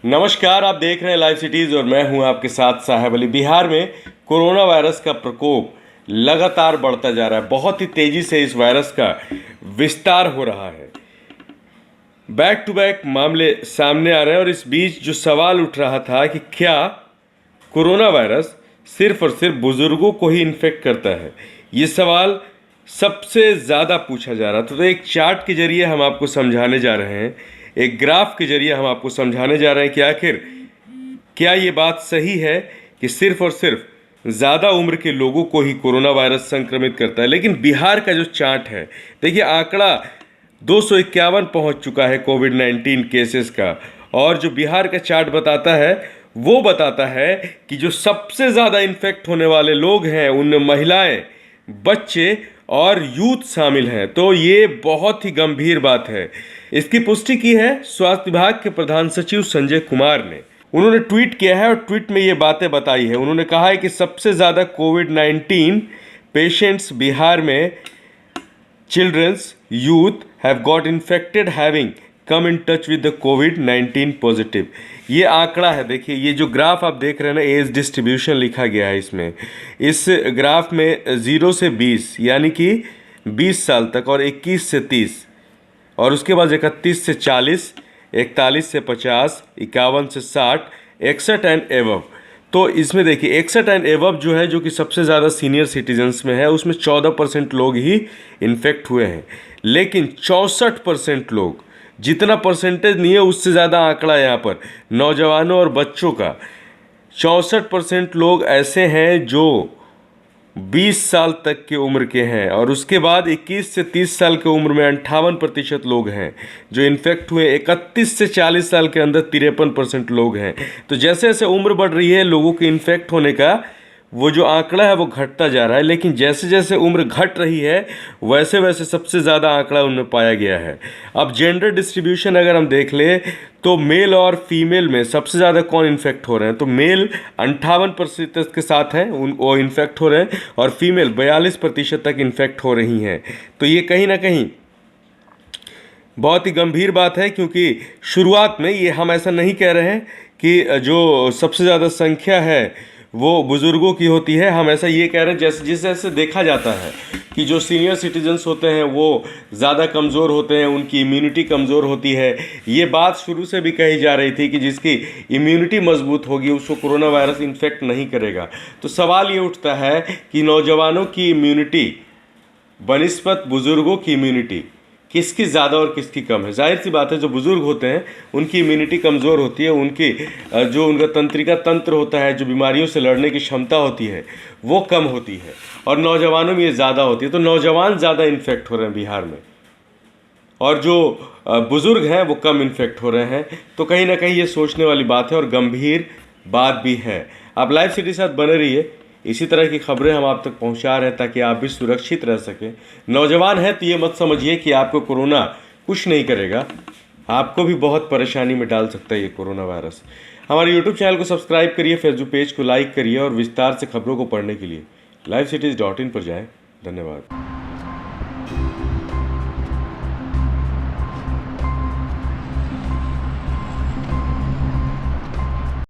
नमस्कार, आप देख रहे हैं लाइव सिटीज़ और मैं हूं आपके साथ साहेब अली। बिहार में कोरोना वायरस का प्रकोप लगातार बढ़ता जा रहा है। बहुत ही तेज़ी से इस वायरस का विस्तार हो रहा है। बैक टू बैक मामले सामने आ रहे हैं और इस बीच जो सवाल उठ रहा था कि क्या कोरोना वायरस सिर्फ और सिर्फ बुज़ुर्गों को ही इन्फेक्ट करता है, ये सवाल सबसे ज़्यादा पूछा जा रहा था। तो एक चार्ट के जरिए हम आपको समझाने जा रहे हैं, एक ग्राफ के जरिए हम आपको समझाने जा रहे हैं कि आखिर क्या ये बात सही है कि सिर्फ और सिर्फ ज़्यादा उम्र के लोगों को ही कोरोना वायरस संक्रमित करता है। लेकिन बिहार का जो चार्ट है, देखिए आंकड़ा 251 पहुंच चुका है कोविड-19 केसेस का। और जो बिहार का चार्ट बताता है वो बताता है कि जो सबसे ज़्यादा इन्फेक्ट होने वाले लोग हैं उनमें महिलाएं, बच्चे और यूथ शामिल हैं। तो ये बहुत ही गंभीर बात है। इसकी पुष्टि की है स्वास्थ्य विभाग के प्रधान सचिव संजय कुमार ने। उन्होंने ट्वीट किया है और ट्वीट में ये बातें बताई है। उन्होंने कहा है कि सबसे ज़्यादा कोविड-19 पेशेंट्स बिहार में childrens youth have got infected having come in touch with the कोविड-19 पॉजिटिव। ये आंकड़ा है, देखिए ये जो ग्राफ आप देख रहे हैं ना, एज डिस्ट्रीब्यूशन लिखा गया है इसमें। इस ग्राफ में 0 से 20 यानी कि 20 साल तक, और 21 से 30, और उसके बाद 31 से 40, 41 से 50, 51 से 60, 61 एंड एवव। तो इसमें देखिए 61 एंड एवव जो है, जो कि सबसे ज़्यादा सीनियर सिटीजन्स में है, उसमें 14% लोग ही इन्फेक्ट हुए हैं। लेकिन 64% लोग, जितना परसेंटेज नहीं है उससे ज़्यादा आंकड़ा यहाँ पर नौजवानों और बच्चों का। 64% लोग ऐसे हैं जो 20 साल तक की उम्र के हैं, और उसके बाद 21 से 30 साल की उम्र में 58% लोग हैं जो इन्फेक्ट हुए। 31 से 40 साल के अंदर 53% लोग हैं। तो जैसे जैसे उम्र बढ़ रही है लोगों के इन्फेक्ट होने का वो जो आंकड़ा है वो घटता जा रहा है। लेकिन जैसे जैसे उम्र घट रही है वैसे वैसे सबसे ज़्यादा आंकड़ा उनमें पाया गया है। अब जेंडर डिस्ट्रीब्यूशन अगर हम देख लें तो मेल और फीमेल में सबसे ज़्यादा कौन इन्फेक्ट हो रहे हैं, तो मेल 58% के साथ हैं, वो इन्फेक्ट हो रहे हैं, और फीमेल 42% तक इन्फेक्ट हो रही हैं। तो ये कहीं ना कहीं बहुत ही गंभीर बात है, क्योंकि शुरुआत में ये हम ऐसा नहीं कह रहे हैं कि जो सबसे ज़्यादा संख्या है वो बुज़ुर्गों की होती है। हम ऐसा ये कह रहे हैं जैसे जिस जैसे देखा जाता है कि जो सीनियर सिटीजन्स होते हैं वो ज़्यादा कमज़ोर होते हैं, उनकी इम्यूनिटी कमज़ोर होती है। ये बात शुरू से भी कही जा रही थी कि जिसकी इम्यूनिटी मजबूत होगी उसको कोरोना वायरस इन्फेक्ट नहीं करेगा। तो सवाल ये उठता है कि नौजवानों की इम्यूनिटी बनिस्बत बुज़ुर्गों की इम्यूनिटी किसकी ज़्यादा और किसकी कम है। जाहिर सी बात है जो बुज़ुर्ग होते हैं उनकी इम्यूनिटी कमज़ोर होती है, उनकी जो उनका तंत्रिका तंत्र होता है, जो बीमारियों से लड़ने की क्षमता होती है वो कम होती है, और नौजवानों में ये ज़्यादा होती है। तो नौजवान ज़्यादा इन्फेक्ट हो रहे हैं बिहार में, और जो बुज़ुर्ग हैं वो कम इन्फेक्ट हो रहे हैं। तो कहीं ना कहीं ये सोचने वाली बात है और गंभीर बात भी है। आप लाइव सिटी साथ बने रहिए, इसी तरह की खबरें हम आप तक पहुंचा रहे हैं ताकि आप भी सुरक्षित रह सकें। नौजवान हैं तो ये मत समझिए कि आपको कोरोना कुछ नहीं करेगा, आपको भी बहुत परेशानी में डाल सकता है ये कोरोना वायरस। हमारे यूट्यूब चैनल को सब्सक्राइब करिए, फेसबुक पेज को लाइक करिए, और विस्तार से खबरों को पढ़ने के लिए livecities.in पर जाएं। धन्यवाद।